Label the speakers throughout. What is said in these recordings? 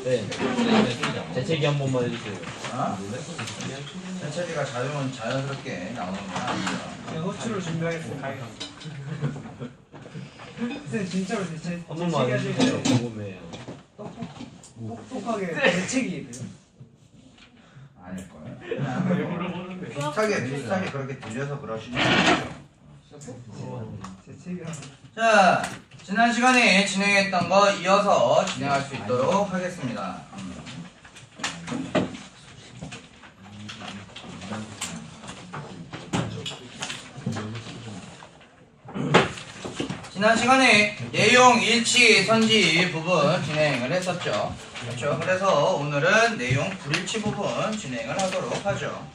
Speaker 1: 네. 재채기 한 번만 해주세요.
Speaker 2: 어? 재채기가 자연스럽게 나오는 건 아니죠.
Speaker 3: 제가 호출을 준비하겠습니다. 선생님 진짜로
Speaker 1: 한 번만 해주세요. 궁금해요.
Speaker 3: 똑똑하게 대책이 돼요?
Speaker 2: 아닐걸. 비슷하게 그렇게 들려서 그러시는 거죠.
Speaker 3: 대책이랑
Speaker 2: 자, 지난 시간에 진행했던 거 이어서 진행할 수 있도록 하겠습니다. 지난 시간에 내용 일치 선지 부분 진행을 했었죠. 그렇죠? 그래서 오늘은 내용 불일치 부분 진행을 하도록 하죠.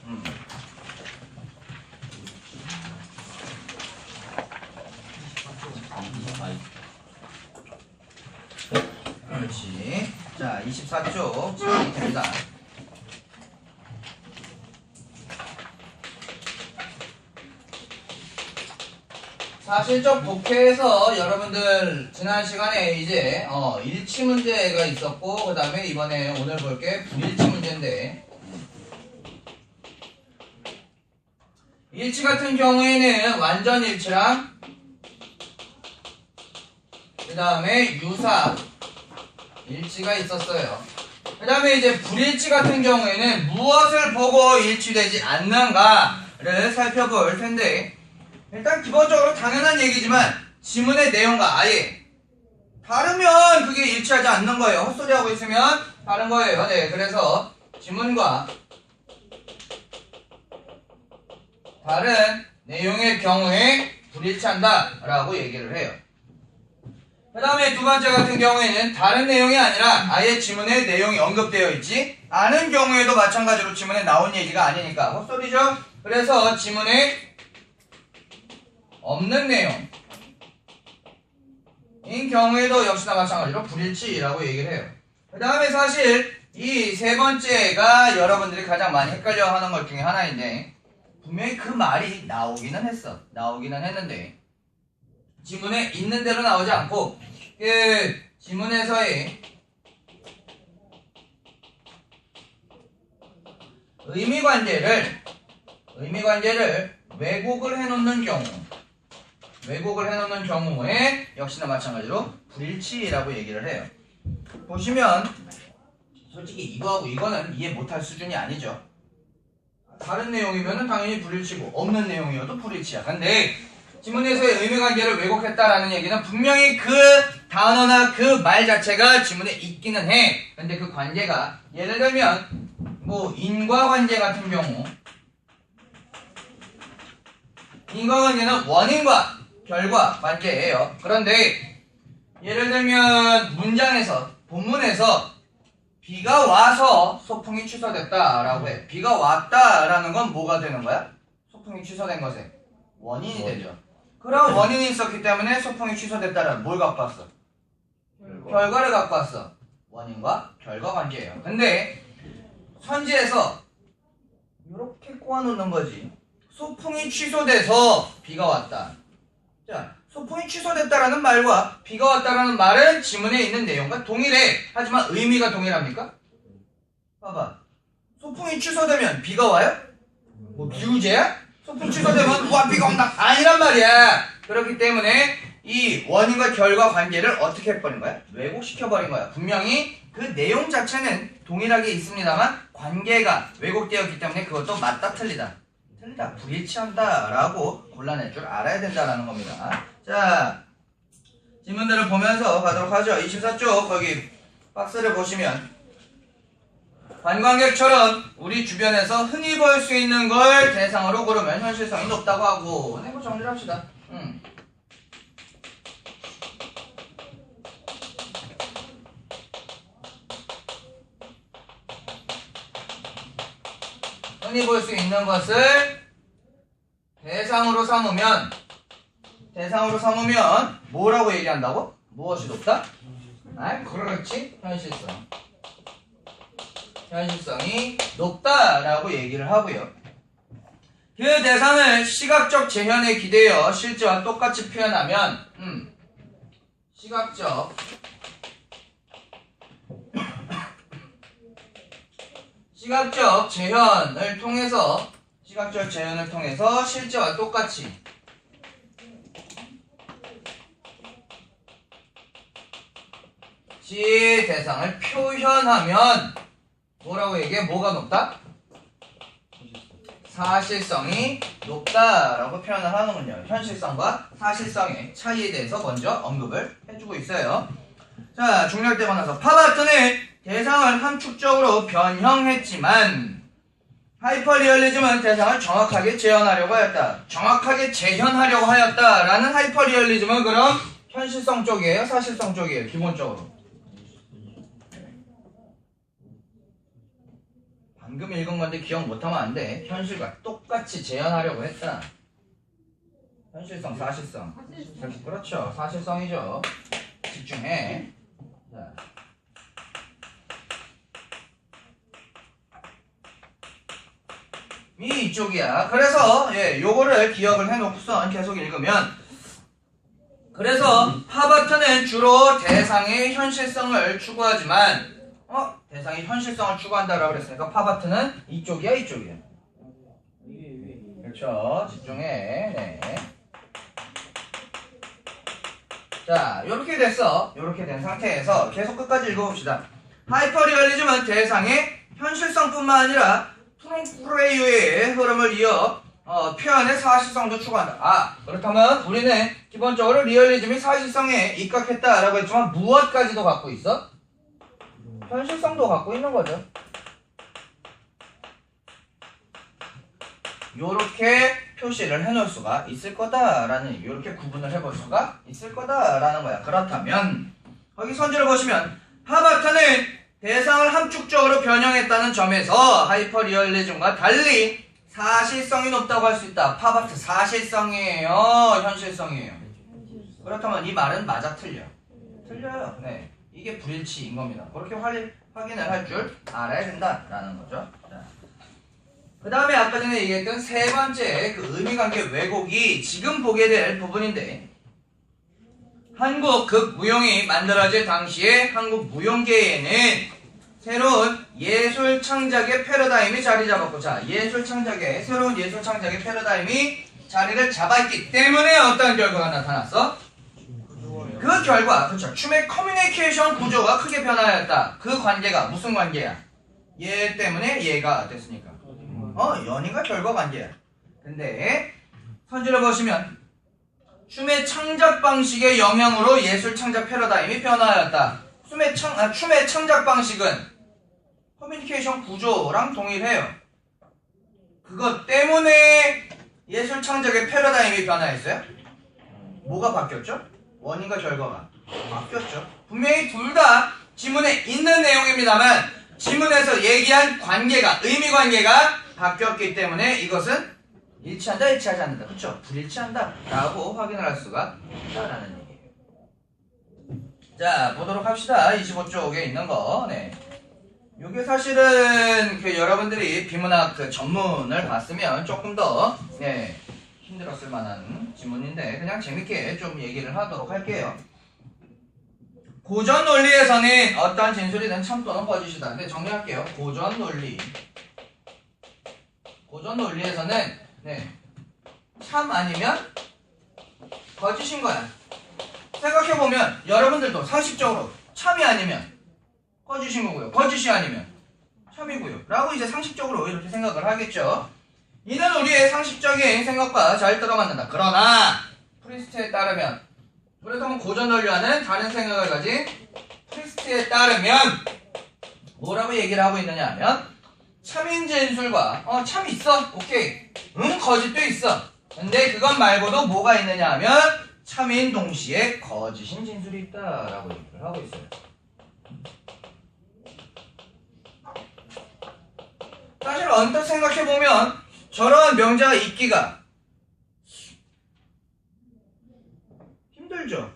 Speaker 2: 그렇지. 자, 24쪽 진행이 됩니다. 사실적 독해에서 여러분들 지난 시간에 이제 일치 문제가 있었고, 그 다음에 이번에 오늘 볼 게 불일치 문제인데, 일치 같은 경우에는 완전 일치랑 그 다음에 유사 일치가 있었어요. 그 다음에 이제 불일치 같은 경우에는 무엇을 보고 일치되지 않는가를 살펴볼 텐데, 일단 기본적으로 당연한 얘기지만 지문의 내용과 아예 다르면 그게 일치하지 않는 거예요. 헛소리하고 있으면 다른 거예요. 네, 그래서 지문과 다른 내용의 경우에 불일치한다 라고 얘기를 해요. 그 다음에 두 번째 같은 경우에는 다른 내용이 아니라 아예 지문에 내용이 언급되어 있지 않은 경우에도 마찬가지로 지문에 나온 얘기가 아니니까 헛소리죠. 그래서 지문에 없는 내용인 경우에도 역시나 마찬가지로 불일치라고 얘기를 해요. 그 다음에 사실 이 세 번째가 여러분들이 가장 많이 헷갈려 하는 것 중에 하나인데, 분명히 그 말이 나오기는 했는데 지문에 있는 대로 나오지 않고 그 지문에서의 의미관계를 왜곡을 해놓는 경우에 역시나 마찬가지로 불일치라고 얘기를 해요. 보시면 솔직히 이거하고 이거는 이해 못할 수준이 아니죠. 다른 내용이면 당연히 불일치고 없는 내용이어도 불일치야. 근데 지문에서의 의미관계를 왜곡했다라는 얘기는 분명히 그 단어나 그 말 자체가 지문에 있기는 해. 근데 그 관계가 예를 들면 뭐 인과관계 같은 경우, 인과관계는 원인과 결과 관계예요. 그런데 예를 들면 문장에서 본문에서 비가 와서 소풍이 취소됐다라고 해. 비가 왔다라는 건 뭐가 되는 거야? 소풍이 취소된 것의 원인이 되죠. 그런 원인이 있었기 때문에 소풍이 취소됐다라는 뭘 갖고 왔어? 결과를 갖고 왔어. 원인과 결과 관계예요. 근데 선지에서 이렇게 꼬아놓는 거지. 소풍이 취소돼서 비가 왔다. 자, 소풍이 취소됐다라는 말과 비가 왔다라는 말은 지문에 있는 내용과 동일해. 하지만 의미가 동일합니까? 봐봐. 소풍이 취소되면 비가 와요? 뭐 비우제야? 소풍 취소되면 와 비가 온다 아니란 말이야. 그렇기 때문에 이 원인과 결과 관계를 어떻게 해버린 거야? 왜곡시켜버린 거야. 분명히 그 내용 자체는 동일하게 있습니다만 관계가 왜곡되었기 때문에 그것도 맞다 틀리다 불일치한다 라고 골라낼 줄 알아야 된다라는 겁니다. 자, 질문들을 보면서 가도록 하죠. 24쪽 거기 박스를 보시면 관광객처럼 우리 주변에서 흔히 볼 수 있는 걸 대상으로 고르면 현실성이 높다고 하고, 네, 뭐 정리를 합시다. 흔히 볼 수 있는 것을 대상으로 삼으면 뭐라고 얘기한다고? 무엇이 높다? 아, 그렇지. 현실성이 높다라고 얘기를 하고요. 그 대상을 시각적 재현에 기대어 실제와 똑같이 표현하면 시각적 시각적 재현을 통해서 실제와 똑같이 시 대상을 표현하면 뭐라고 얘기해? 뭐가 높다? 사실성이 높다라고 표현을 하는군요. 현실성과 사실성의 차이에 대해서 먼저 언급을 해주고 있어요. 자, 중렬되고 나서 파바트는 대상을 함축적으로 변형했지만 하이퍼리얼리즘은 대상을 정확하게 재현하려고 하였다. 정확하게 재현하려고 하였다라는 하이퍼리얼리즘은 그럼 현실성 쪽이에요? 사실성 쪽이에요? 기본적으로. 방금 읽은 건데 기억 못하면 안 돼. 현실과 똑같이 재현하려고 했다. 현실성, 사실성. 그렇죠. 사실성이죠. 집중해. 자. 이쪽이야. 그래서 요거를 기억을 해놓고선 계속 읽으면 그래서 파바트는 주로 대상의 현실성을 추구하지만 대상이 현실성을 추구한다라고 그랬으니까 파바트는 이쪽이야, 이쪽이야. 그렇죠. 집중해. 네. 자, 요렇게 됐어. 요렇게 된 상태에서 계속 끝까지 읽어봅시다. 하이퍼리얼리즘은 대상의 현실성뿐만 아니라 트롱프레이어의 흐름을 이어 표현의 사실성도 추구한다. 그렇다면 우리는 기본적으로 리얼리즘이 사실성에 입각했다라고 했지만 무엇까지도 갖고 있어? 현실성도 갖고 있는 거죠. 요렇게 표시를 해놓을 수가 있을 거다라는, 요렇게 구분을 해볼 수가 있을 거다라는 거야. 그렇다면 거기 선지를 보시면 하바트는 대상을 함축적으로 변형했다는 점에서 하이퍼리얼리즘과 달리 사실성이 높다고 할 수 있다. 파바트 사실성이에요, 현실성이에요? 그렇다면 이 말은 맞아, 틀려? 틀려요. 네. 이게 불일치인 겁니다. 그렇게 확인을 할 줄 알아야 된다라는 거죠. 그 다음에 아까 전에 얘기했던 세 번째 그 의미관계 왜곡이 지금 보게 될 부분인데, 한국 극무용이 만들어질 당시에 한국 무용계에는 새로운 예술 창작의 패러다임이 자리 잡았고, 자, 새로운 예술 창작의 패러다임이 자리를 잡았기 때문에 어떤 결과가 나타났어? 그 결과, 그렇죠. 춤의 커뮤니케이션 구조가 크게 변화하였다. 그 관계가 무슨 관계야? 얘 때문에 얘가 됐으니까. 연이가 결과 관계야. 근데 선지를 보시면 춤의 창작 방식의 영향으로 예술 창작 패러다임이 변화하였다. 춤의 창작 방식은 커뮤니케이션 구조랑 동일해요. 그것 때문에 예술 창작의 패러다임이 변화했어요? 뭐가 바뀌었죠? 원인과 결과가 바뀌었죠. 분명히 둘 다 지문에 있는 내용입니다만 지문에서 얘기한 관계가, 의미 관계가 바뀌었기 때문에 이것은 일치한다, 일치하지 않는다. 그렇죠? 불일치한다 라고 확인을 할 수가 있다라는 얘기예요. 자, 보도록 합시다. 25쪽에 있는 거. 네. 요게 사실은 여러분들이 비문학 전문을 봤으면 조금 더 힘들었을 만한 지문인데 그냥 재밌게 좀 얘기를 하도록 할게요. 고전 논리에서는 어떠한 진술이든 참 또는 거짓이다. 근데 정리할게요. 고전 논리에서는 참 아니면 거짓인 거야. 생각해보면 여러분들도 상식적으로 참이 아니면 거짓인 거고요, 거짓이 아니면 참이고요 라고 이제 상식적으로 이렇게 생각을 하겠죠. 이는 우리의 상식적인 생각과 잘 들어맞는다. 그러나 프리스트에 따르면, 그렇다면 고전 논리와는 다른 생각을 가진 프리스트에 따르면 뭐라고 얘기를 하고 있느냐 하면, 참인 진술과 참 있어, 오케이, 거짓도 있어. 근데 그것 말고도 뭐가 있느냐 하면 참인 동시에 거짓인 진술이 있다라고 얘기를 하고 있어요. 사실 언뜻 생각해보면 저런 명제가 있기가 힘들죠.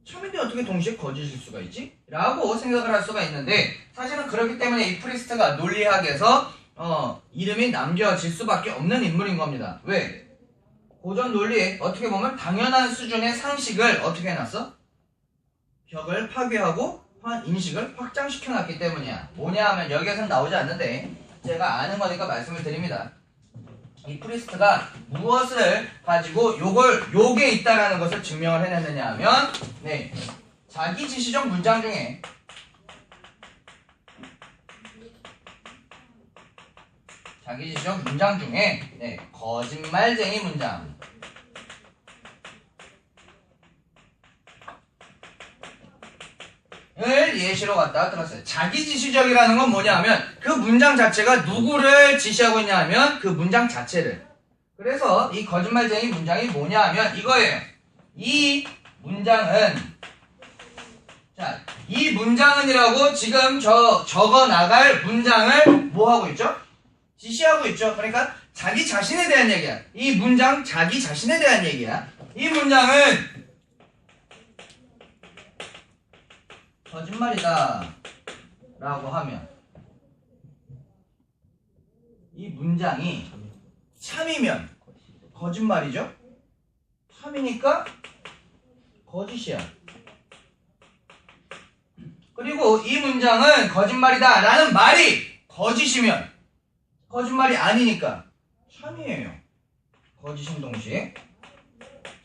Speaker 2: 참인데 어떻게 동시에 거짓일 수가 있지? 라고 생각을 할 수가 있는데, 사실은 그렇기 때문에 이 프리스트가 논리학에서 이름이 남겨질 수밖에 없는 인물인 겁니다. 왜? 고전 논리에 어떻게 보면 당연한 수준의 상식을 어떻게 해놨어? 벽을 파괴하고 인식을 확장시켜놨기 때문이야. 뭐냐 하면 여기에서는 나오지 않는데, 제가 아는 거니까 말씀을 드립니다. 이 프리스트가 무엇을 가지고 요게 있다라는 것을 증명을 해냈느냐 하면, 네, 자기 지시적 문장 중에 네, 거짓말쟁이 문장. 을 예시로 갖다가 들었어요. 자기지시적이라는 건 뭐냐 하면 그 문장 자체가 누구를 지시하고 있냐 하면 그 문장 자체를. 그래서 이 거짓말쟁이 문장이 뭐냐 하면 이거예요. 이 문장은, 자, 이 문장은이라고 지금 적어 나갈 문장을 뭐 하고 있죠? 지시하고 있죠. 그러니까 자기 자신에 대한 얘기야. 이 문장 자기 자신에 대한 얘기야. 이 문장은 거짓말이다 라고 하면 이 문장이 참이면 거짓말이죠. 참이니까 거짓이야. 그리고 이 문장은 거짓말이다 라는 말이 거짓이면 거짓말이 아니니까 참이에요. 거짓인 동시에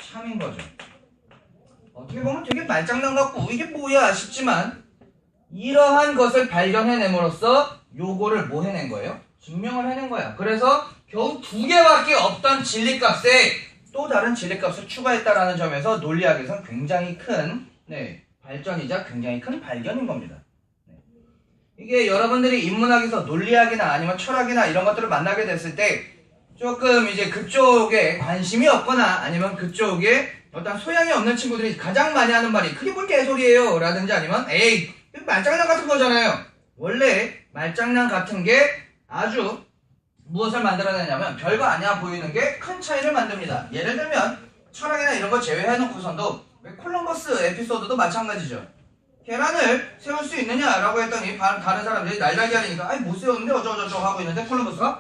Speaker 2: 참인 거죠. 어떻게 보면 되게 말장난 같고 이게 뭐야 싶지만 이러한 것을 발견해냄으로써 요거를 뭐 해낸 거예요? 증명을 해낸 거야. 그래서 겨우 2개밖에 없던 진리값에 또 다른 진리값을 추가했다라는 점에서 논리학에서는 굉장히 큰 발전이자 굉장히 큰 발견인 겁니다. 이게 여러분들이 인문학에서 논리학이나 아니면 철학이나 이런 것들을 만나게 됐을 때 조금 이제 그쪽에 관심이 없거나 아니면 그쪽에 어떤 소양이 없는 친구들이 가장 많이 하는 말이 그게 뭘 개소리예요 라든지 아니면 에이 말장난 같은 거잖아요. 원래 말장난 같은 게 아주 무엇을 만들어내냐면 별거 아니야 보이는 게 큰 차이를 만듭니다. 예를 들면 철학이나 이런 거 제외해놓고선도 콜럼버스 에피소드도 마찬가지죠. 계란을 세울 수 있느냐라고 했더니 다른 사람들이 날달기 하려니까 아이 못 세우는데 어쩌고저쩌고 하고 있는데 콜럼버스가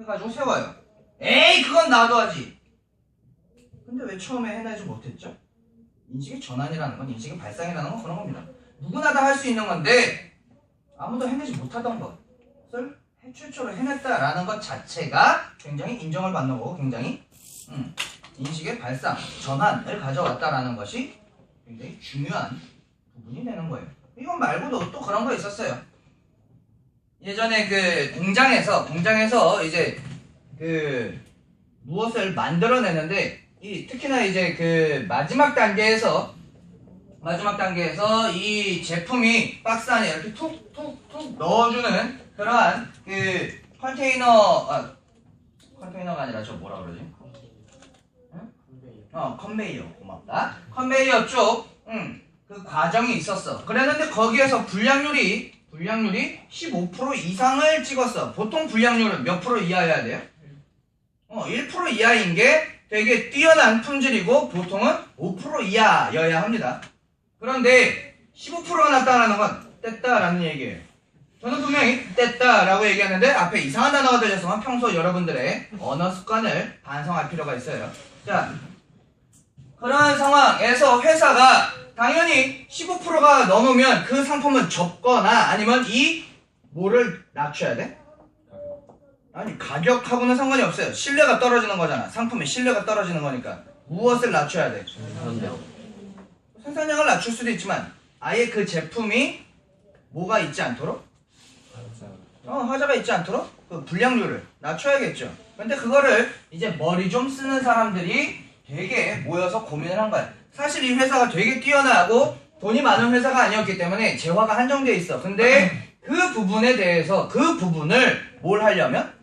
Speaker 2: 해가지고 세워요. 에이 그건 나도 하지. 근데 왜 처음에 해내지 못했죠? 인식의 전환이라는 건, 인식의 발상이라는 건 그런 겁니다. 누구나 다 할 수 있는 건데 아무도 해내지 못하던 것을 최초로 해냈다라는 것 자체가 굉장히 인정을 받는 거고 굉장히 인식의 발상, 전환을 가져왔다라는 것이 굉장히 중요한 부분이 되는 거예요. 이건 말고도 또 그런 거 있었어요. 예전에 그 공장에서 이제 그 무엇을 만들어내는데 특히나 이제 그 마지막 단계에서 이 제품이 박스 안에 이렇게 툭툭툭 넣어주는 그러한 그 컨테이너가 아니라 저 뭐라 그러지? 컨베이어. 고맙다. 컨베이어 쪽 그 과정이 있었어. 그랬는데 거기에서 불량률이 15% 이상을 찍었어. 보통 불량률은 몇 프로 이하여야 돼요? 1% 이하인 게 되게 뛰어난 품질이고 보통은 5% 이하여야 합니다. 그런데 15%가 났다라는 건 뗐다라는 얘기예요. 저는 분명히 뗐다라고 얘기하는데 앞에 이상한 단어가 들렸으면 평소 여러분들의 언어 습관을 반성할 필요가 있어요. 자, 그런 상황에서 회사가 당연히 15%가 넘으면 그 상품은 접거나 아니면 뭐를 낮춰야 돼? 아니 가격하고는 상관이 없어요. 신뢰가 떨어지는 거잖아. 상품의 신뢰가 떨어지는 거니까 무엇을 낮춰야 돼? 생산량을 낮출 수도 있지만 아예 그 제품이 뭐가 있지 않도록? 하자가 있지 않도록 그 불량률을 낮춰야겠죠. 근데 그거를 이제 머리 좀 쓰는 사람들이 되게 모여서 고민을 한 거야. 사실 이 회사가 되게 뛰어나고 돈이 많은 회사가 아니었기 때문에 재화가 한정되어 있어. 근데 그 부분에 대해서 그 부분을 뭘 하려면?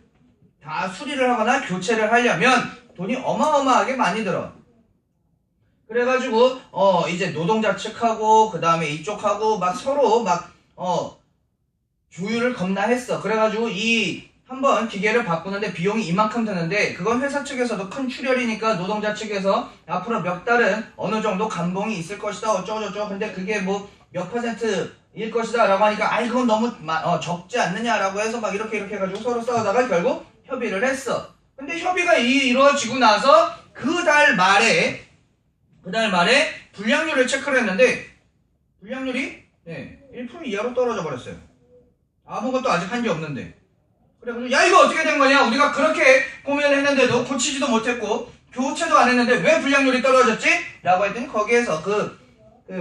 Speaker 2: 다 수리를 하거나 교체를 하려면 돈이 어마어마하게 많이 들어. 그래가지고 이제 노동자 측하고 그 다음에 이쪽하고 막 서로 막 조율을 겁나 했어. 그래가지고 한번 기계를 바꾸는데 비용이 이만큼 드는데 그건 회사 측에서도 큰 출혈이니까 노동자 측에서 앞으로 몇 달은 어느 정도 감봉이 있을 것이다 어쩌고저쩌고. 근데 그게 뭐 몇 %일 것이다 라고 하니까 그건 너무 적지 않느냐라고 해서 막 이렇게 해가지고 서로 싸우다가 결국 협의를 했어. 근데 협의가 이루어지고 나서 그 달 말에 불량률을 체크를 했는데 불량률이 1% 이하로 떨어져 버렸어요. 아무것도 아직 한 게 없는데. 그래, 야 이거 어떻게 된 거냐? 우리가 그렇게 고민을 했는데도 고치지도 못했고 교체도 안 했는데 왜 불량률이 떨어졌지? 라고 했더니 거기에서 그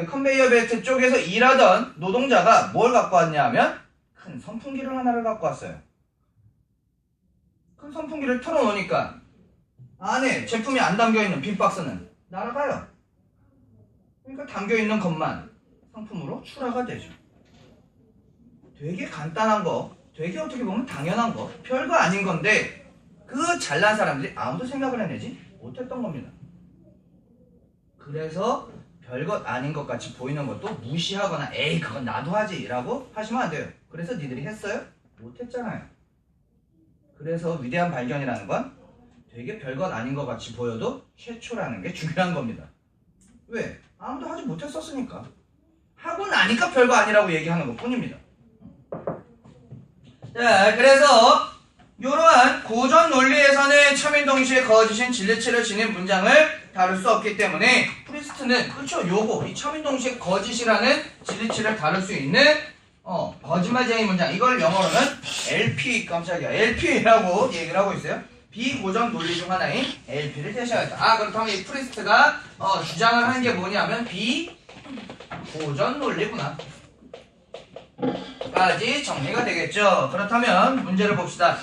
Speaker 2: 컨베이어 벨트 쪽에서 일하던 노동자가 뭘 갖고 왔냐 하면 큰 선풍기를 하나를 갖고 왔어요. 큰 선풍기를 틀어놓으니까 안에 제품이 안 담겨있는 빈 박스는 날아가요. 그러니까 담겨있는 것만 상품으로 출하가 되죠. 되게 간단한 거, 되게 어떻게 보면 당연한 거, 별거 아닌 건데 그 잘난 사람들이 아무도 생각을 해내지 못했던 겁니다. 그래서 별것 아닌 것 같이 보이는 것도 무시하거나 에이 그건 나도 하지 라고 하시면 안 돼요. 그래서 니들이 했어요? 못했잖아요. 그래서 위대한 발견이라는 건 되게 별것 아닌 것 같이 보여도 최초라는 게 중요한 겁니다. 왜? 아무도 하지 못했었으니까. 하고 나니까 별거 아니라고 얘기하는 것 뿐입니다. 자, 그래서 이러한 고전 논리에서는 차민동시에 거짓인 진리치를 지닌 문장을 다룰 수 없기 때문에 프리스트는 그쵸 요거 이 차민동시에 거짓이라는 진리치를 다룰 수 있는 거짓말쟁이 문장 이걸 영어로는 LP 깜짝이야 LP라고 얘기를 하고 있어요. 비고전 논리 중 하나인 LP를 제시하겠다. 그렇다면 이 프리스트가 주장을 하는 게 뭐냐면 비고전 논리구나 까지 정리가 되겠죠. 그렇다면 문제를 봅시다.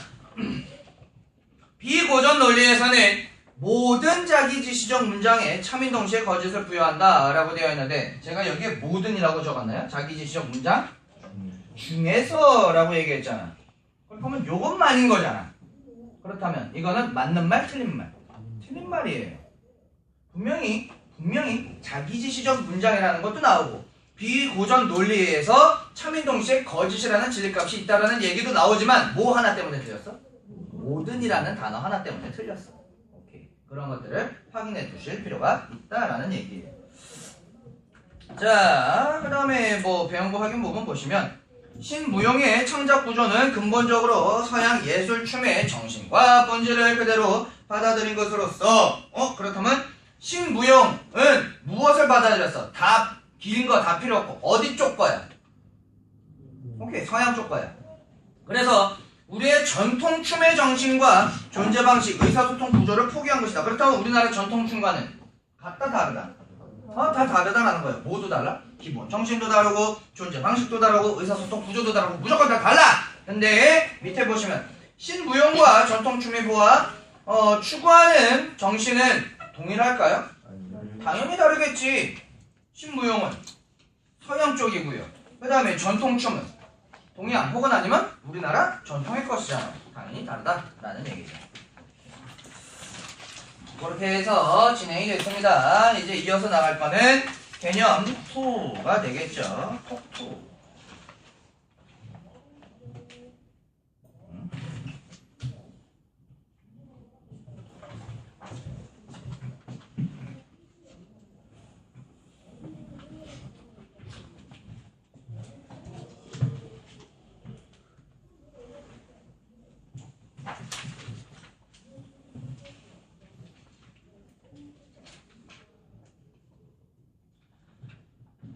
Speaker 2: 비고전 논리에서는 모든 자기지시적 문장에 차민동시에 거짓을 부여한다 라고 되어 있는데 제가 여기에 모든이라고 적었나요? 자기지시적 문장 중에서 라고 얘기했잖아. 그러면 요것만인 거잖아. 그렇다면 이거는 맞는 말 틀린 말 틀린 말이에요. 분명히 자기지시적 문장이라는 것도 나오고 비고전 논리에서 차민동시에 거짓이라는 진리값이 있다라는 얘기도 나오지만 뭐 하나 때문에 틀렸어? 모든이라는 단어 하나 때문에 틀렸어. 오케이. 그런 것들을 확인해 두실 필요가 있다라는 얘기예요. 자, 그 다음에 뭐 배운 거 확인 부분 보시면 신무용의 창작 구조는 근본적으로 서양 예술 춤의 정신과 본질을 그대로 받아들인 것으로서 그렇다면 신무용은 무엇을 받아들였어? 다 긴 거 다 필요 없고 어디 쪽 거야? 오케이, 서양 쪽 거야. 그래서 우리의 전통 춤의 정신과 존재 방식, 의사소통 구조를 포기한 것이다. 그렇다면 우리나라 전통 춤과는 같다 다르다? 다 다르다라는 거예요. 모두 달라. 기본 정신도 다르고 존재 방식도 다르고 의사소통 구조도 다르고 무조건 다 달라. 근데 밑에 보시면 신무용과 전통 춤이 추구하는 정신은 동일할까요? 당연히 다르겠지. 신무용은 서양 쪽이고요. 그 다음에 전통춤은 동양 혹은 아니면 우리나라 전통의 것이잖아. 당연히 다르다라는 얘기죠. 그렇게 해서 진행이 됐습니다. 이제 이어서 나갈 거는 개념 2가 되겠죠. 톡2.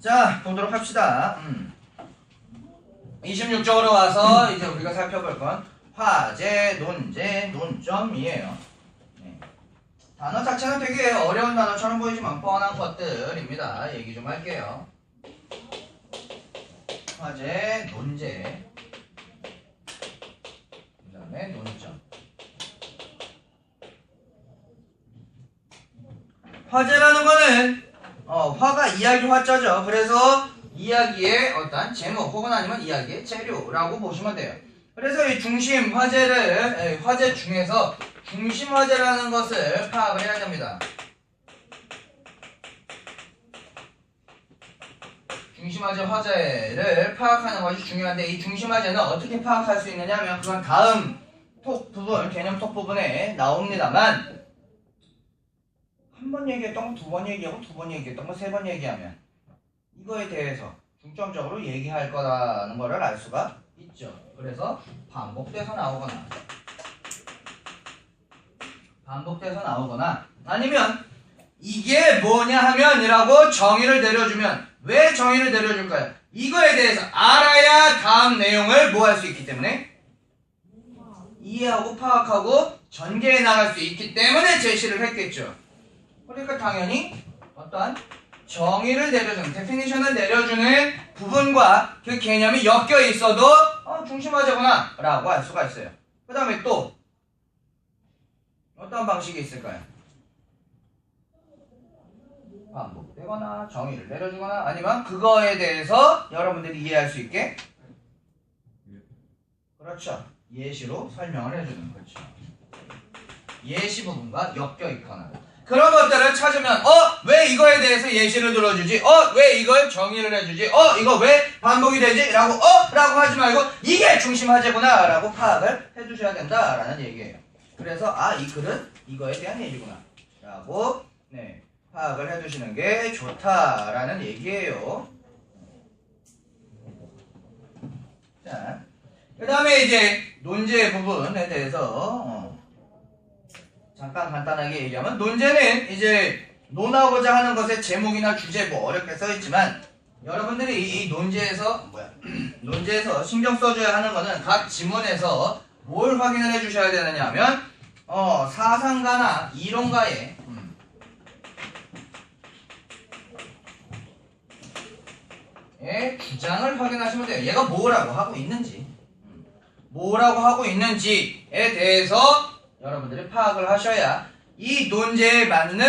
Speaker 2: 자, 보도록 합시다. 26쪽으로 와서 이제 우리가 살펴볼 건 화제, 논제, 논점이에요. 네. 단어 자체는 되게 어려운 단어처럼 보이지만 뻔한 것들입니다. 얘기 좀 할게요. 화제, 논제, 그 다음에 논점. 화제라는 거는 화가 이야기 화자죠. 그래서 이야기의 어떤 제목 혹은 아니면 이야기의 재료라고 보시면 돼요. 그래서 이 중심 화제를 화제 중에서 중심 화제라는 것을 파악을 해야 됩니다. 중심 화제를 파악하는 것이 중요한데 이 중심 화제는 어떻게 파악할 수 있느냐 하면 그건 다음 톡 부분, 개념 톡 부분에 나옵니다만 한 번 얘기했던 거 두 번 얘기하고 두 번 얘기했던 거 세 번 얘기하면 이거에 대해서 중점적으로 얘기할 거라는 거를 알 수가 있죠. 그래서 반복돼서 나오거나 아니면 이게 뭐냐 하면 이라고 정의를 내려주면 왜 정의를 내려줄까요? 이거에 대해서 알아야 다음 내용을 뭐 할 수 있기 때문에 이해하고 파악하고 전개해 나갈 수 있기 때문에 제시를 했겠죠. 그러니까 당연히 어떠한 정의를 내려주는, 데피니션을 내려주는 부분과 그 개념이 엮여 있어도 중심화제구나 라고 할 수가 있어요. 그 다음에 또 어떤 방식이 있을까요? 반복되거나 정의를 내려주거나 아니면 그거에 대해서 여러분들이 이해할 수 있게 그렇죠. 예시로 설명을 해주는 거죠. 예시 부분과 엮여 있거나 그런 것들을 찾으면 왜 이거에 대해서 예시를 들어주지? 왜 이걸 정의를 해주지? 이거 왜 반복이 되지? 라고 하지 말고 이게 중심화제구나 라고 파악을 해주셔야 된다라는 얘기예요. 그래서 이 글은 이거에 대한 얘기구나 라고 파악을 해두시는 게 좋다라는 얘기예요. 자, 그 다음에 이제 논제 부분에 대해서 잠깐 간단하게 얘기하면 논제는 이제 논하고자 하는 것의 제목이나 주제 뭐 어렵게 써있지만 여러분들이 이 논제에서 신경 써줘야 하는 거는 각 지문에서 뭘 확인을 해주셔야 되느냐 하면 사상가나 이론가의 주장을 확인하시면 돼요. 얘가 뭐라고 하고 있는지에 대해서 여러분들이 파악을 하셔야 이 논제에 맞는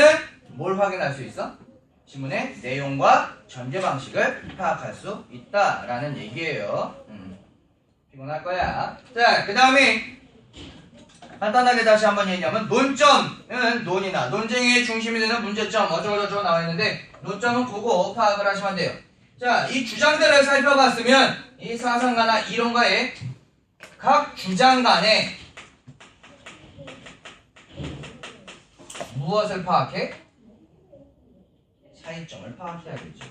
Speaker 2: 뭘 확인할 수 있어? 지문의 내용과 전개 방식을 파악할 수 있다라는 얘기예요. 피곤할 거야. 자, 그 다음에 간단하게 다시 한번 얘기하면 논점은 논이나 논쟁의 중심이 되는 문제점 어쩌고저쩌고 나와 있는데 논점은 보고 파악을 하시면 돼요. 자, 이 주장들을 살펴봤으면 이 사상가나 이론가의 각 주장 간에 무엇을 파악해? 차이점을 파악해야겠죠.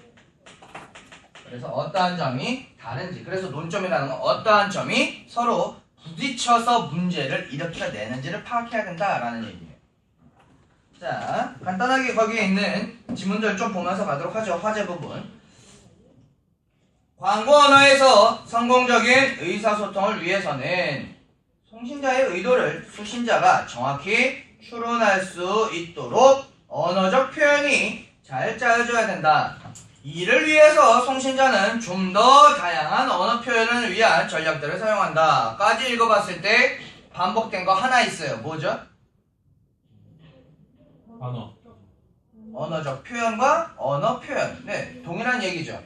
Speaker 2: 그래서 어떠한 점이 다른지, 그래서 논점이라는 건 어떠한 점이 서로 부딪혀서 문제를 일으켜내는지를 파악해야 된다라는 얘기예요. 자, 간단하게 거기에 있는 지문들 좀 보면서 가도록 하죠. 화제 부분. 광고 언어에서 성공적인 의사소통을 위해서는 송신자의 의도를 수신자가 정확히 추론할 수 있도록 언어적 표현이 잘 짜여져야 된다. 이를 위해서 송신자는 좀 더 다양한 언어 표현을 위한 전략들을 사용한다. 까지 읽어봤을 때 반복된 거 하나 있어요. 뭐죠?
Speaker 1: 반어.
Speaker 2: 언어적 표현과 언어 표현. 네, 동일한 얘기죠.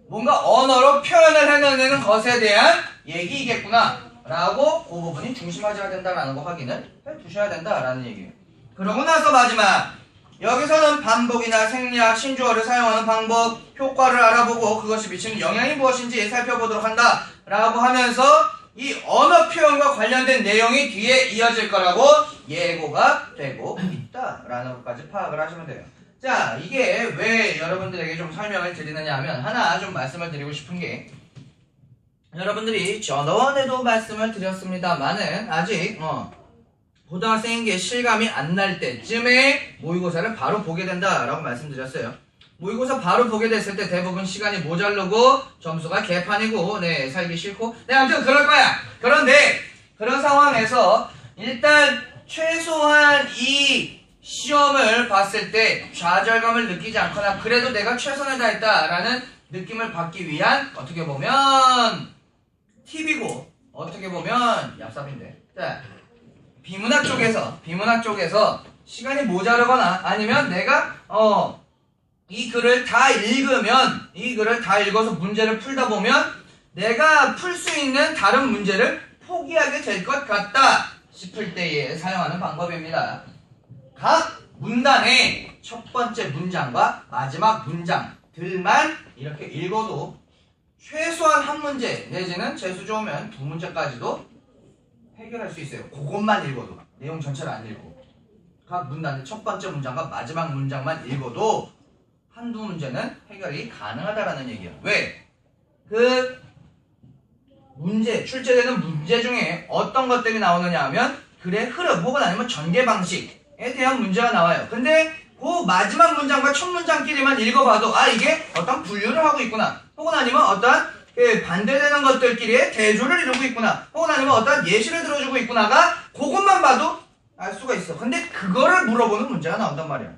Speaker 2: 뭔가 언어로 표현을 해내는 것에 대한 얘기이겠구나 라고 그 부분이 중심화제가 된다라는 거 확인을 해두셔야 된다라는 얘기예요. 그러고 나서 마지막 여기서는 반복이나 생략, 신조어를 사용하는 방법, 효과를 알아보고 그것이 미치는 영향이 무엇인지 살펴보도록 한다 라고 하면서 이 언어 표현과 관련된 내용이 뒤에 이어질 거라고 예고가 되고 있다라는 것까지 파악을 하시면 돼요. 자, 이게 왜 여러분들에게 좀 설명을 드리느냐 하면 하나 좀 말씀을 드리고 싶은 게 여러분들이 전원에도 말씀을 드렸습니다만은 아직 고등학생인 게 실감이 안 날 때쯤에 모의고사를 바로 보게 된다라고 말씀드렸어요. 모의고사 바로 보게 됐을 때 대부분 시간이 모자르고 점수가 개판이고 살기 싫고 아무튼 그럴 거야. 그런데 그런 상황에서 일단 최소한 이 시험을 봤을 때 좌절감을 느끼지 않거나 그래도 내가 최선을 다했다라는 느낌을 받기 위한 어떻게 보면 팁이고 어떻게 보면 얍삽인데 자, 비문학 쪽에서 시간이 모자르거나 아니면 내가 이 글을 다 읽어서 문제를 풀다 보면 내가 풀 수 있는 다른 문제를 포기하게 될 것 같다 싶을 때에 사용하는 방법입니다. 각 문단의 첫 번째 문장과 마지막 문장들만 이렇게 읽어도 최소한 한 문제 내지는 재수 좋으면 두 문제까지도 해결할 수 있어요. 그것만 읽어도 내용 전체를 안 읽고 각 문단의 첫 번째 문장과 마지막 문장만 읽어도 한두 문제는 해결이 가능하다라는 얘기예요. 왜? 그 문제, 출제되는 문제 중에 어떤 것들이 나오느냐 하면 글의 흐름 혹은 아니면 전개 방식에 대한 문제가 나와요. 근데 그 마지막 문장과 첫 문장끼리만 읽어봐도 이게 어떤 분류를 하고 있구나 혹은 아니면 어떤 반대되는 것들끼리의 대조를 이루고 있구나, 혹은 아니면 어떤 예시를 들어주고 있구나가 그것만 봐도 알 수가 있어. 근데 그거를 물어보는 문제가 나온단 말이야.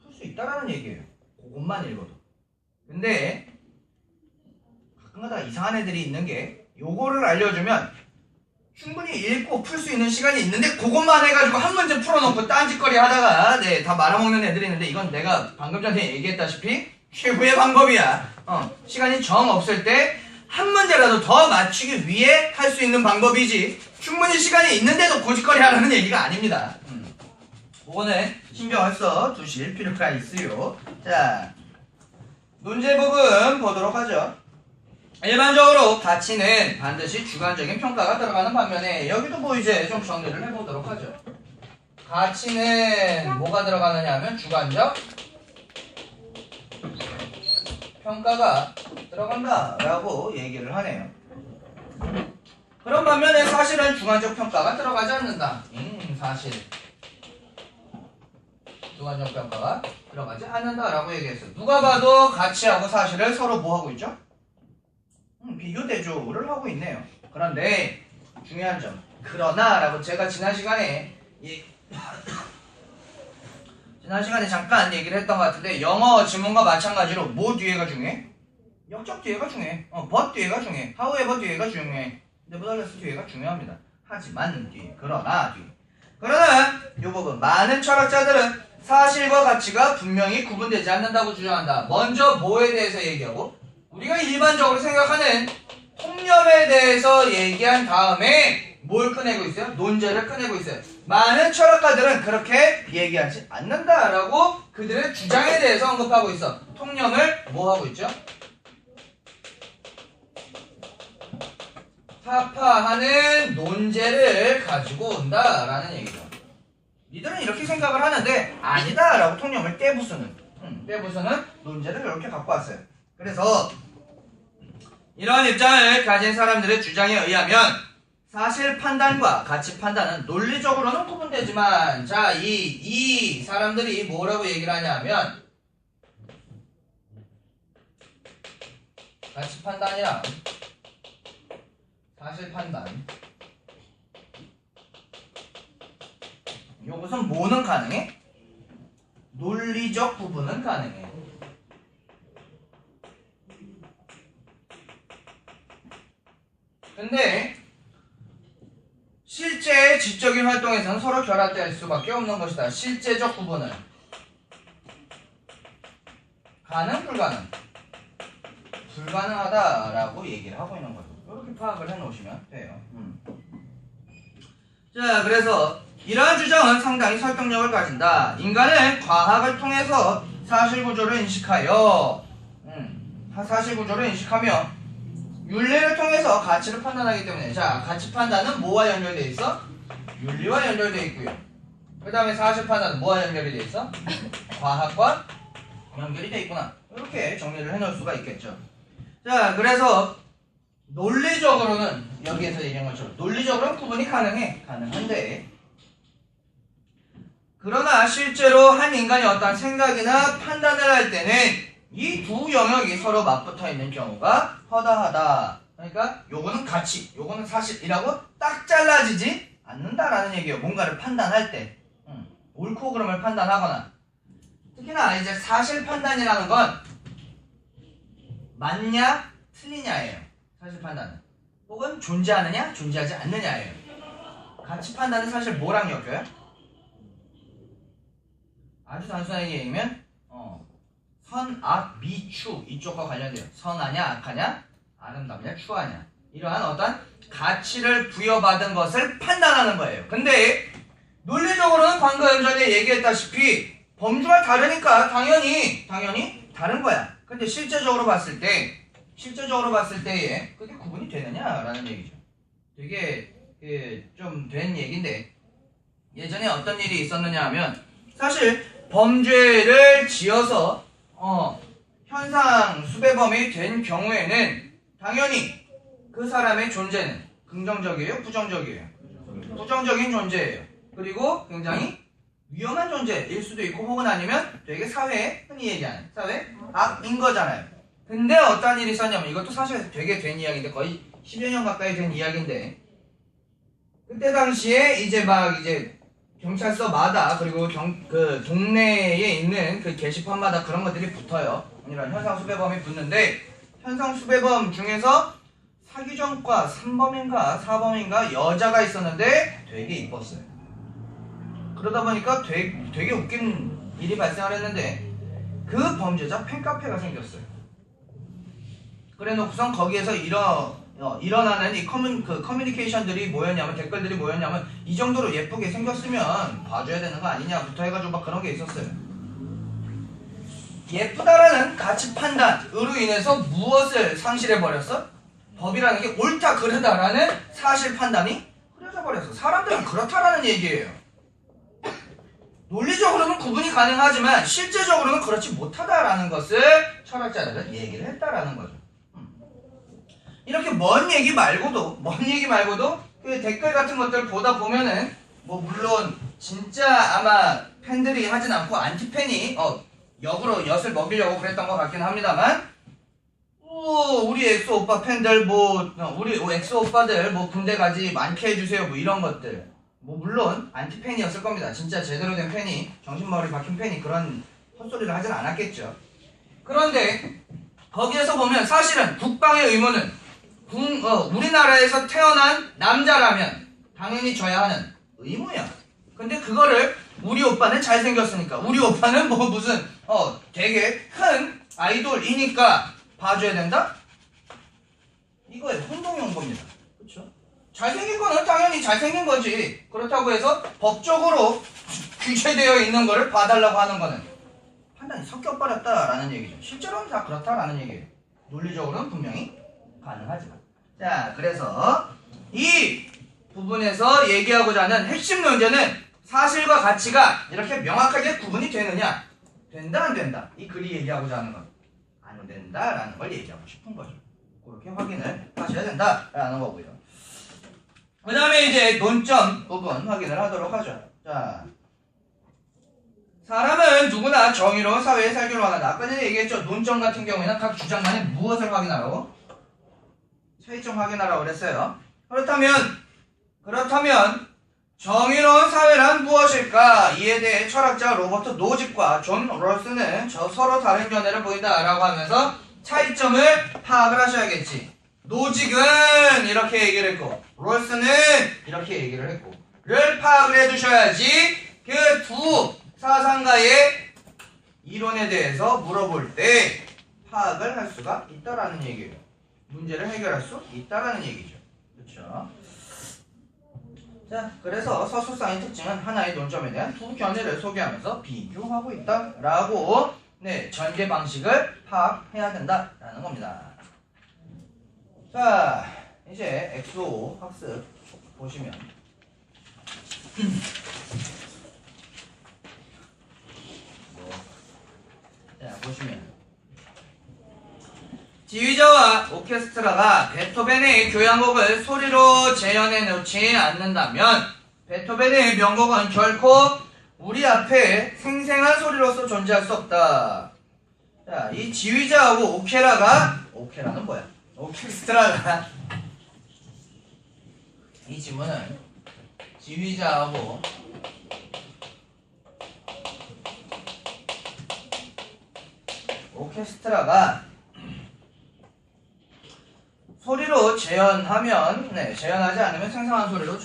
Speaker 2: 풀 수 있다라는 얘기예요. 그것만 읽어도. 근데 가끔가다 이상한 애들이 있는 게, 요거를 알려주면 충분히 읽고 풀 수 있는 시간이 있는데 그것만 해가지고 한 문제 풀어놓고 딴짓거리 하다가 다 말아먹는 애들이 있는데, 이건 내가 방금 전에 얘기했다시피 최고의 방법이야. 시간이 정 없을 때 한 문제라도 더 맞추기 위해 할 수 있는 방법이지, 충분히 시간이 있는데도 고짓거리 하라는 얘기가 아닙니다. 그거는 신경을 써 두실 필요가 있어요. 자, 논제 부분 보도록 하죠. 일반적으로 가치는 반드시 주관적인 평가가 들어가는 반면에, 여기도 뭐 이제 좀 정리를 해보도록 하죠. 가치는 뭐가 들어가느냐 하면 주관적 평가가 들어간다 라고 얘기를 하네요. 그런 반면에 사실은 주관적 평가가 들어가지 않는다. 사실 주관적 평가가 들어가지 않는다 라고 얘기했어요. 누가 봐도 가치하고 사실을 서로 뭐 하고 있죠? 비교 대조를 하고 있네요. 그런데 중요한 점, 그러나 라고 제가 지난 시간에 잠깐 얘기를 했던 것 같은데, 영어 지문과 마찬가지로 뭐 뒤에가 중요해? 역적 뒤에가 중요해. but 뒤에가 중요해. however 뒤에가 중요해. nevertheless 뒤에가 중요합니다. 하지만 뒤에, 그러나 뒤에. 그러나 이 부분, 많은 철학자들은 사실과 가치가 분명히 구분되지 않는다고 주장한다. 먼저 뭐에 대해서 얘기하고, 우리가 일반적으로 생각하는 통념에 대해서 얘기한 다음에 뭘 꺼내고 있어요? 논제를 꺼내고 있어요. 많은 철학가들은 그렇게 얘기하지 않는다라고 그들의 주장에 대해서 언급하고 있어. 통념을 뭐 하고 있죠? 타파하는 논제를 가지고 온다라는 얘기죠. 니들은 이렇게 생각을 하는데 아니다라고 통념을 떼부수는 논제를 이렇게 갖고 왔어요. 그래서 이러한 입장을 가진 사람들의 주장에 의하면 사실 판단과 가치 판단은 논리적으로는 구분되지만, 자, 이 사람들이 뭐라고 얘기를 하냐면, 가치 판단이랑 사실 판단, 요것은 뭐는 가능해? 논리적 부분은 가능해. 근데 실제 지적인 활동에서는 서로 결합될 수밖에 없는 것이다. 실제적 부분은 가능, 불가능? 불가능하다라고 얘기를 하고 있는 거죠. 이렇게 파악을 해놓으시면 돼요. 자, 그래서 이러한 주장은 상당히 설득력을 가진다. 인간은 과학을 통해서 사실구조를 인식하여 윤리를 통해서 가치를 판단하기 때문에, 자, 가치 판단은 뭐와 연결되어 있어? 윤리와 연결되어 있고요. 그 다음에 사실 판단은 뭐와 연결이 되어 있어? 과학과 연결이 되어 있구나. 이렇게 정리를 해놓을 수가 있겠죠. 자, 그래서 논리적으로는 여기에서 얘기한 것처럼 논리적으로는 구분이 가능한데, 그러나 실제로 한 인간이 어떤 생각이나 판단을 할 때는 이 두 영역이 서로 맞붙어 있는 경우가 허다하다. 그러니까 요거는 가치, 요거는 사실이라고 딱 잘라지지 않는다라는 얘기예요. 뭔가를 판단할 때, 옳고 그름을 판단하거나, 특히나 이제 사실 판단이라는 건 맞냐 틀리냐예요. 사실 판단은, 혹은 존재하느냐 존재하지 않느냐예요. 가치 판단은 사실 뭐랑 엮여요? 아주 단순하게 얘기하면 선, 악, 미, 추 이쪽과 관련돼요. 선하냐 악하냐, 아름답냐 추하냐, 이러한 어떤 가치를 부여받은 것을 판단하는 거예요. 근데 논리적으로는 방금 전에 얘기했다시피 범주가 다르니까 당연히 다른 거야. 근데 실제적으로 봤을 때에 그게 구분이 되느냐라는 얘기죠. 되게 좀 된 얘기인데, 예전에 어떤 일이 있었느냐 하면, 사실 범죄를 지어서 현상 수배범이 된 경우에는 당연히 그 사람의 존재는 긍정적이에요, 부정적이에요? 부정적인 존재예요. 그리고 굉장히 위험한 존재일 수도 있고, 혹은 아니면 되게 사회에 흔히 얘기하는 사회 악인 거잖아요. 근데 어떤 일이 있었냐면 이것도 사실 되게 된 이야기인데 거의 10여 년 가까이 된 이야기인데 그때 당시에 이제 막 이제 경찰서마다 그리고 그 동네에 있는 그 게시판마다 그런 것들이 붙어요. 이런 현상 수배범이 붙는데 현상 수배범 중에서 사기전과 3범인가 4범인가 여자가 있었는데 되게 이뻤어요. 그러다 보니까 되게 웃긴 일이 발생을 했는데 그 범죄자 팬카페가 생겼어요. 그래 놓고선 거기에서 일어나는 이 커뮤니케이션들이 뭐였냐면 댓글들이 뭐였냐면 이 정도로 예쁘게 생겼으면 봐줘야 되는 거 아니냐부터 해가지고 막 그런 게 있었어요. 예쁘다라는 가치 판단으로 인해서 무엇을 상실해버렸어? 법이라는 게 옳다 그르다라는 사실 판단이 흐려져 버렸어. 사람들은 그렇다라는 얘기예요. 논리적으로는 구분이 가능하지만 실제적으로는 그렇지 못하다라는 것을 철학자들은 얘기를 했다라는 거죠. 이렇게 먼 얘기 말고도 그 댓글 같은 것들 보다 보면은 뭐 물론 진짜 아마 팬들이 하진 않고 안티팬이 역으로 엿을 먹이려고 그랬던 것 같긴 합니다만 우리 엑소 오빠 팬들 우리 엑소 오빠들 군대 가지 많게 해주세요 이런 것들 물론 안티팬이었을 겁니다. 진짜 제대로 된 팬이 정신머리 박힌 팬이 그런 헛소리를 하진 않았겠죠. 그런데 거기에서 보면 사실은 국방의 의무는 우리나라에서 태어난 남자라면 당연히 져야 하는 의무야. 근데 그거를 우리 오빠는 잘생겼으니까 우리 오빠는 무슨 되게 큰 아이돌이니까 봐줘야 된다? 이거에 혼동용 겁니다. 그렇죠? 잘생긴 거는 당연히 잘생긴 거지. 그렇다고 해서 법적으로 규제되어 있는 거를 봐달라고 하는 거는 판단이 섞여버렸다라는 얘기죠. 실제로는 다 그렇다라는 얘기예요. 논리적으로는 분명히 가능하지만. 자, 그래서 이 부분에서 얘기하고자 하는 핵심 논제는 사실과 가치가 이렇게 명확하게 구분이 되느냐? 된다, 안 된다? 이 글이 얘기하고자 하는 건 안 된다라는 걸 얘기하고 싶은 거죠. 그렇게 확인을 하셔야 된다라는 거고요. 그 다음에 이제 논점 부분 확인을 하도록 하죠. 자, 사람은 누구나 정의로운 사회에 살기를 원한다. 아까 전에 얘기했죠. 논점 같은 경우에는 각 주장 간에 무엇을 확인하라고? 차이점 확인하라고 그랬어요. 그렇다면 정의로운 사회란 무엇일까? 이에 대해 철학자 로버트 노직과 존 롤스는 서로 다른 견해를 보인다라고 하면서 차이점을 파악을 하셔야겠지. 노직은 이렇게 얘기를 했고 롤스는 이렇게 얘기를 했고 를 파악을 해두셔야지 그 두 사상가의 이론에 대해서 물어볼 때 파악을 할 수가 있다라는 얘기예요. 문제를 해결할 수 있다라는 얘기죠. 그렇죠? 자, 그래서 서술상의 특징은 하나의 논점에 대한 두 견해를 소개하면서 비교하고 있다라고 전개 방식을 파악해야 된다라는 겁니다. 자, 이제 엑소 학습 보시면 자, 보시면 지휘자와 오케스트라가 베토벤의 교향곡을 소리로 재현해 놓지 않는다면 베토벤의 명곡은 결코 우리 앞에 생생한 소리로서 존재할 수 없다. 자, 이 지휘자하고 오케라는 뭐야? 오케스트라가 이 지문은 지휘자하고 오케스트라가 소리로 재현하면 재현하지 않으면 생생한 소리로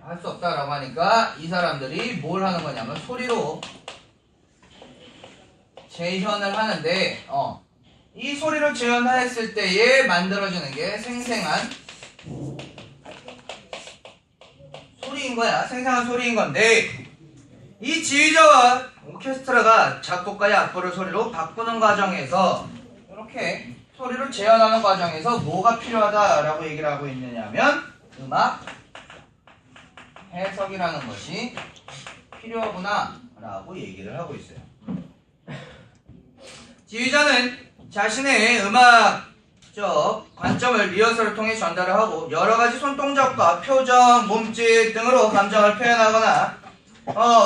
Speaker 2: 할 수 없다라고 하니까 이 사람들이 뭘 하는 거냐면 소리로 재현을 하는데 이 소리를 재현했을 때에 만들어지는 게 생생한 소리인 거야. 생생한 소리인 건데 이 지휘자와 오케스트라가 작곡가의 악보를 소리로 바꾸는 과정에서 이렇게 소리를 재현하는 과정에서 뭐가 필요하다라고 얘기를 하고 있느냐면 음악 해석이라는 것이 필요하구나 라고 얘기를 하고 있어요. 지휘자는 자신의 음악적 관점을 리허설을 통해 전달을 하고 여러가지 손동작과 표정, 몸짓 등으로 감정을 표현하거나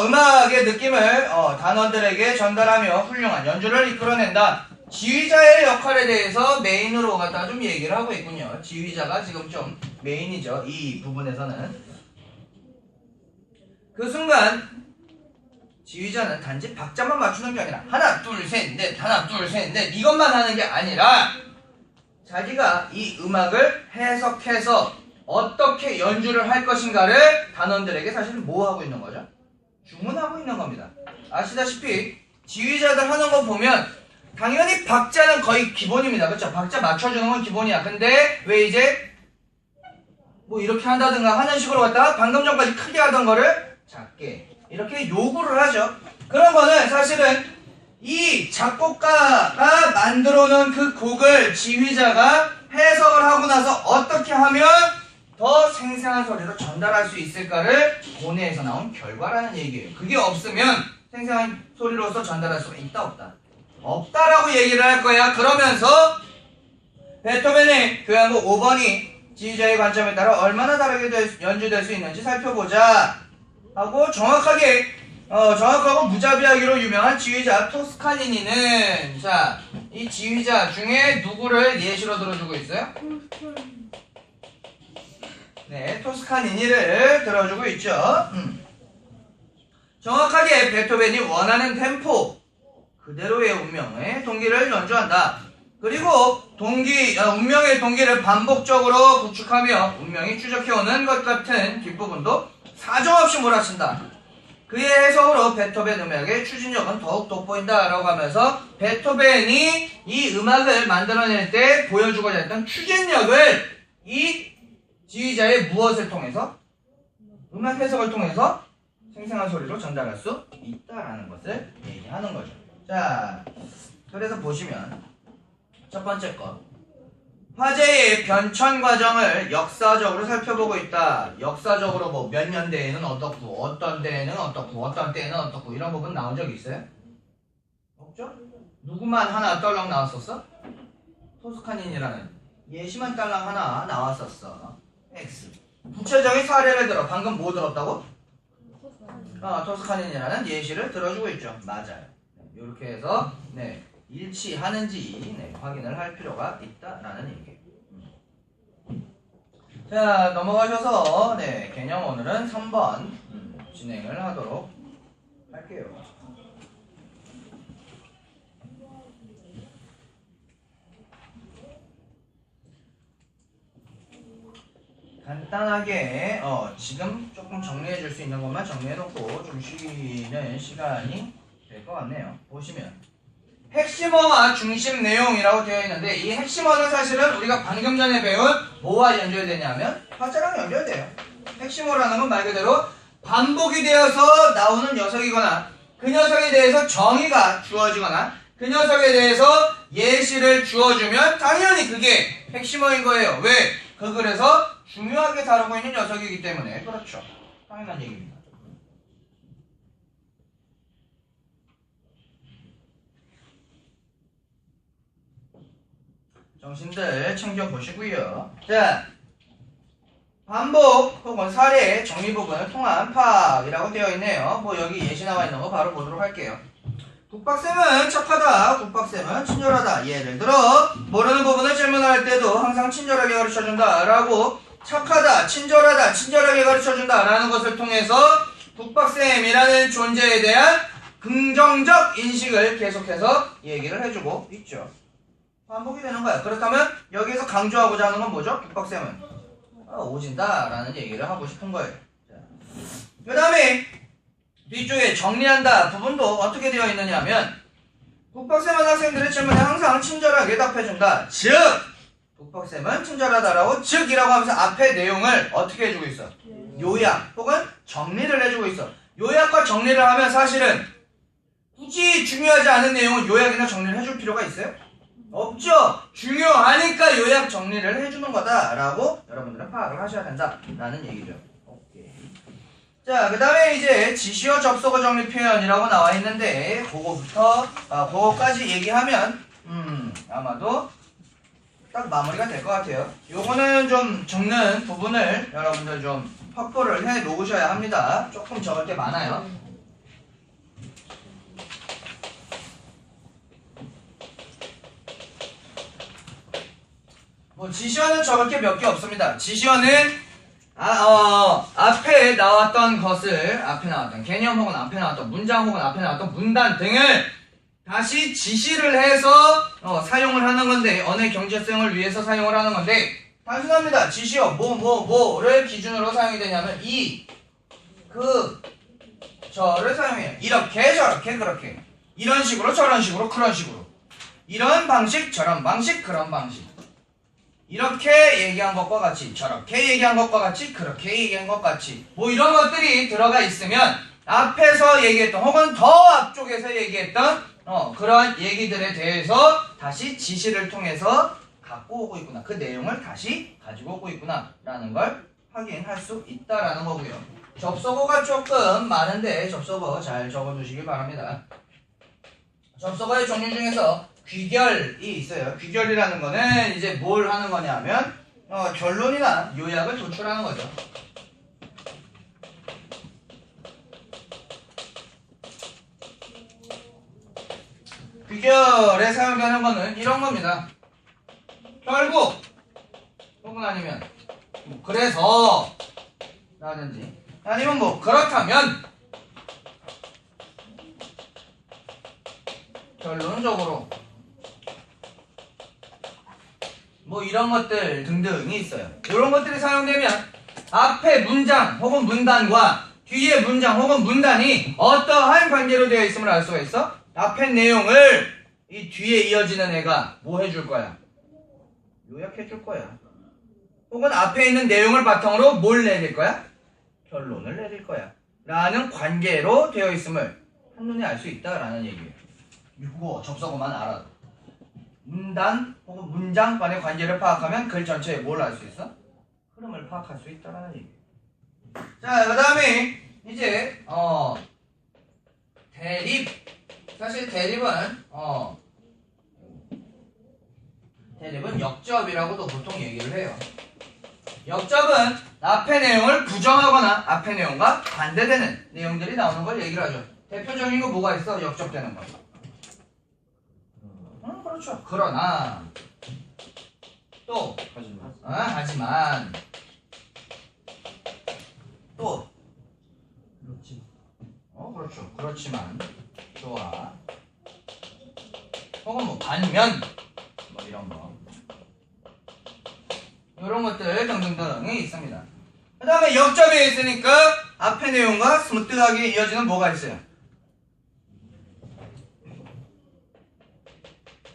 Speaker 2: 음악의 느낌을 단원들에게 전달하며 훌륭한 연주를 이끌어낸다 지휘자의 역할에 대해서 메인으로 갖다가 좀 얘기를 하고 있군요. 지휘자가 지금 좀 메인이죠. 이 부분에서는. 그 순간 지휘자는 단지 박자만 맞추는 게 아니라 하나 둘 셋 넷 하나 둘 셋 넷 이것만 하는 게 아니라 자기가 이 음악을 해석해서 어떻게 연주를 할 것인가를 단원들에게 사실 뭐 하고 있는 거죠? 주문하고 있는 겁니다. 아시다시피 지휘자들 하는 거 보면 당연히 박자는 거의 기본입니다. 그렇죠? 박자 맞춰주는 건 기본이야. 근데 왜 이제 뭐 이렇게 한다든가 하는 식으로 갖다가 방금 전까지 크게 하던 거를 작게 이렇게 요구를 하죠. 그런 거는 사실은 이 작곡가가 만들어 놓은 그 곡을 지휘자가 해석을 하고 나서 어떻게 하면 더 생생한 소리로 전달할 수 있을까를 고뇌에서 나온 결과라는 얘기예요. 그게 없으면 생생한 소리로서 전달할 수가 있다 없다? 없다라고 얘기를 할 거야. 그러면서 베토벤의 교향곡 5번이 지휘자의 관점에 따라 얼마나 다르게 연주될 수 있는지 살펴보자 하고 정확하고 무자비하기로 유명한 지휘자 토스카니니는 자, 이 지휘자 중에 누구를 예시로 들어주고 있어요? 네, 토스카니니를 들어주고 있죠. 정확하게 베토벤이 원하는 템포 그대로의 운명의 동기를 연주한다. 그리고 운명의 동기를 반복적으로 구축하며 운명이 추적해오는 것 같은 뒷부분도 사정없이 몰아친다. 그의 해석으로 베토벤 음악의 추진력은 더욱 돋보인다 라고 하면서 베토벤이 이 음악을 만들어낼 때 보여주고자 했던 추진력을 이 지휘자의 무엇을 통해서? 음악 해석을 통해서 생생한 소리로 전달할 수 있다라는 것을 얘기하는 거죠. 자, 그래서 보시면 첫 번째 거 화제의 변천 과정을 역사적으로 살펴보고 있다. 역사적으로 뭐 몇 년대에는 어떻고 어떤 때에는 어떻고 어떤 때에는 어떻고 이런 부분 나온 적 있어요? 없죠? 누구만 하나 떨렁 나왔었어? 토스카닌이라는 예시만 딸랑 하나 나왔었어. X. 구체적인 사례를 들어. 방금 뭐 들었다고? 토스카닌이라는 예시를 들어주고 있죠. 맞아요. 이렇게 해서 일치하는지 확인을 할 필요가 있다라는 얘기예요. 자, 넘어가셔서 개념 오늘은 3번 진행을 하도록 할게요. 간단하게 지금 조금 정리해 줄 수 있는 것만 정리해 놓고 좀 쉬는 시간이 될 것 같네요. 보시면 핵심어와 중심 내용이라고 되어 있는데 이 핵심어는 사실은 우리가 방금 전에 배운 뭐와 연결되냐면 화자랑 연결돼요. 핵심어라는 건 말 그대로 반복이 되어서 나오는 녀석이거나 그 녀석에 대해서 정의가 주어지거나 그 녀석에 대해서 예시를 주어주면 당연히 그게 핵심어인 거예요. 왜? 그 글에서 중요하게 다루고 있는 녀석이기 때문에. 그렇죠. 당연한 얘기입니다. 정신들 챙겨보시고요. 자, 반복 혹은 사례 정리 부분을 통한 파악이라고 되어 있네요. 뭐 여기 예시 나와 있는 거 바로 보도록 할게요. 국박쌤은 착하다. 국박쌤은 친절하다. 예를 들어 모르는 부분을 질문할 때도 항상 친절하게 가르쳐준다 라고 착하다, 친절하다, 친절하게 가르쳐준다 라는 것을 통해서 국박쌤이라는 존재에 대한 긍정적 인식을 계속해서 얘기를 해주고 있죠. 반복이 되는 거야. 그렇다면 여기에서 강조하고자 하는 건 뭐죠? 국박쌤은 오진다 라는 얘기를 하고 싶은 거예요. 그 다음에 뒤쪽에 정리한다 부분도 어떻게 되어 있느냐 하면 국박쌤은 학생들의 질문에 항상 친절하게 답해준다. 즉 국박쌤은 친절하다라고 즉이라고 하면서 앞에 내용을 어떻게 해주고 있어? 요약 혹은 정리를 해주고 있어. 요약과 정리를 하면 사실은 굳이 중요하지 않은 내용은 요약이나 정리를 해줄 필요가 있어요? 없죠. 중요하니까 요약 정리를 해주는 거다라고 여러분들은 파악을 하셔야 된다라는 얘기죠. 오케이. 자, 그 다음에 이제 지시어 접속어 정리 표현이라고 나와 있는데 그거까지 얘기하면 아마도 딱 마무리가 될 것 같아요. 요거는 좀 적는 부분을 여러분들 좀 확보를 해 놓으셔야 합니다. 조금 적을 게 많아요. 뭐 지시어는 저밖에 몇 개 없습니다. 지시어는 앞에 나왔던 것을, 앞에 나왔던 개념 혹은 앞에 나왔던 문장 혹은 앞에 나왔던 문단 등을 다시 지시를 해서 사용을 하는 건데, 언어의 경제성을 위해서 사용을 하는 건데, 단순합니다. 지시어 뭐를 기준으로 사용이 되냐면 저를 사용해요. 이렇게 저렇게 그렇게, 이런 식으로 저런 식으로 그런 식으로, 이런 방식 저런 방식 그런 방식, 이렇게 얘기한 것과 같이, 저렇게 얘기한 것과 같이, 그렇게 얘기한 것 같이, 뭐 이런 것들이 들어가 있으면 앞에서 얘기했던 혹은 더 앞쪽에서 얘기했던 그러한 얘기들에 대해서 다시 지시를 통해서 갖고 오고 있구나, 그 내용을 다시 가지고 오고 있구나 라는 걸 확인할 수 있다라는 거고요. 접속어가 조금 많은데 접속어 잘 적어두시기 바랍니다. 접속어의 종류 중에서 귀결이 있어요. 귀결이라는 거는 이제 뭘 하는 거냐면 결론이나 요약을 도출하는 거죠. 귀결에 사용되는 거는 이런 겁니다. 결국 혹은 아니면 뭐 그래서 라든지 아니면 뭐 그렇다면 결론적으로 뭐 이런 것들 등등이 있어요. 이런 것들이 사용되면 앞에 문장 혹은 문단과 뒤에 문장 혹은 문단이 어떠한 관계로 되어 있음을 알 수가 있어. 앞에 내용을 이 뒤에 이어지는 애가 뭐 해줄 거야? 요약해줄 거야. 혹은 앞에 있는 내용을 바탕으로 뭘 내릴 거야? 결론을 내릴 거야 라는 관계로 되어 있음을 한눈에 알 수 있다라는 얘기예요. 이거 접속어만 알아도 문단 혹은 문장 간의 관계를 파악하면 글 전체에 뭘 알 수 있어? 흐름을 파악할 수 있다라는 얘기예요. 자, 그 다음에 이제 대립. 사실 대립은 역접이라고도 보통 얘기를 해요. 역접은 앞의 내용을 부정하거나 앞의 내용과 반대되는 내용들이 나오는 걸 얘기를 하죠. 대표적인 거 뭐가 있어? 역접되는 거. 그렇죠. 그러나 또 하지만 또 그렇죠. 그렇지만 좋아. 혹은 뭐 반면 뭐 이런 거. 이런 것들 등등등이 있습니다. 그 다음에 역접이 있으니까 앞의 내용과 스무트하게 이어지는 뭐가 있어요?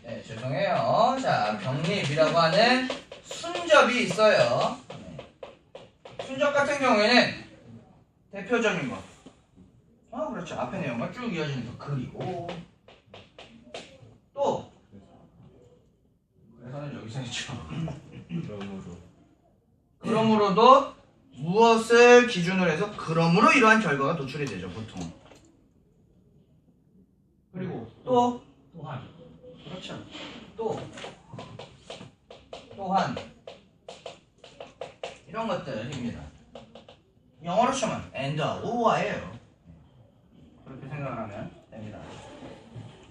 Speaker 2: 네, 죄송해요. 자, 병립이라고 하는 순접이 있어요. 순접 같은 경우에는 대표적인 거. 그렇죠. 앞의 내용과 쭉 이어지는 거. 그리고 또 그래서는 여기서 있죠. 그러므로도 무엇을 기준으로 해서 그러므로 이러한 결과가 도출이 되죠, 보통. 그리고 또한. 그렇죠. 또한 이런 것들입니다. 영어로 치면 and or예요. 그렇게 생각을 하면 됩니다.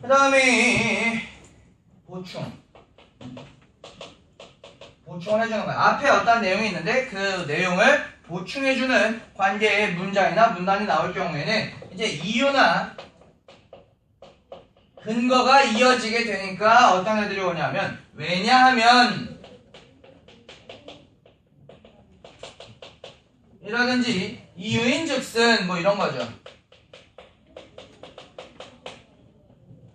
Speaker 2: 그 다음에 보충을 해주는 거야. 앞에 어떤 내용이 있는데 그 내용을 보충해주는 관계의 문장이나 문단이 나올 경우에는 이제 이유나 근거가 이어지게 되니까 어떤 애들이 오냐면, 왜냐하면 이라든지 이유인즉슨 뭐 이런 거죠.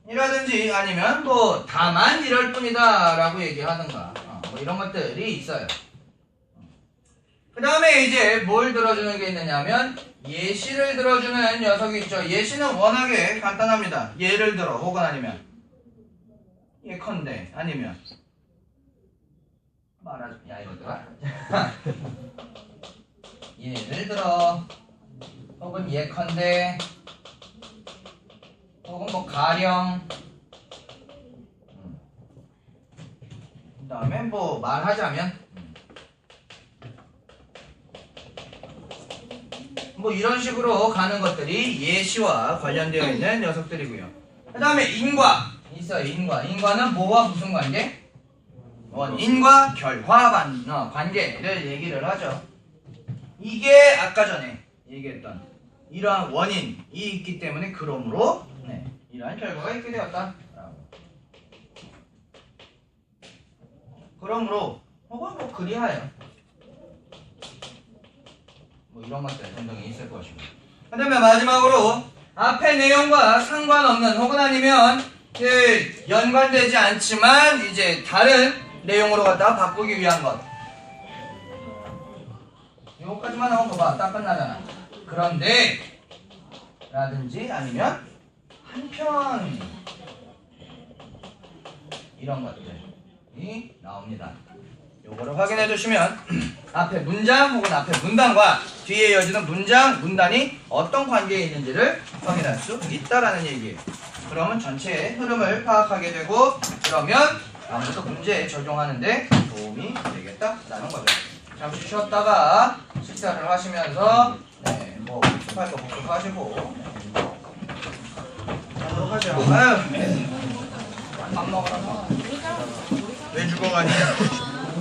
Speaker 2: 이라든지 아니면 뭐 다만 이럴 뿐이다 라고 얘기하든가 뭐 이런 것들이 있어요. 그 다음에 이제 뭘 들어주는 게 있느냐면 예시를 들어주는 녀석이 있죠. 예시는 워낙에 간단합니다. 예를 들어 혹은 아니면 예컨대 아니면 말하자. 야 이거더라. 예를 들어 혹은 예컨대 혹은 뭐 가령 그 다음에 뭐 말하자면 뭐 이런 식으로 가는 것들이 예시와 관련되어 있는 녀석들이고요. 그 다음에 인과 있어요. 인과는 뭐와 무슨 관계? 원인과 결과 관계를 얘기를 하죠. 이게 아까 전에 얘기했던 이러한 원인이 있기 때문에 그러므로 이러한 결과가 있게 되었다. 그러므로 혹은 뭐 그리하여 뭐 이런 것들 등등이 있을 것입니다. 그 다음에 마지막으로 앞의 내용과 상관없는 혹은 아니면 연관되지 않지만 이제 다른 내용으로 갖다가 바꾸기 위한 것. 이거까지만 하고 봐봐. 딱 끝나잖아. 그런데 라든지 아니면 한편 이런 것들이 나옵니다. 요거를 확인해 주시면 앞에 문장 혹은 앞에 문단과 뒤에 이어지는 문장, 문단이 어떤 관계에 있는지를 확인할 수 있다라는 얘기예요. 그러면 전체의 흐름을 파악하게 되고 그러면 아무래도 문제에 적용하는데 도움이 되겠다라는 거죠. 잠시 쉬었다가 식사를 하시면서 뭐 복습할 거 복습하시고 하도록 하죠. 아유, 밥 먹으라고. 왜 죽어가냐?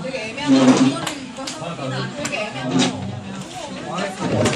Speaker 4: 되게 애매한 거. 되게 애매한 거.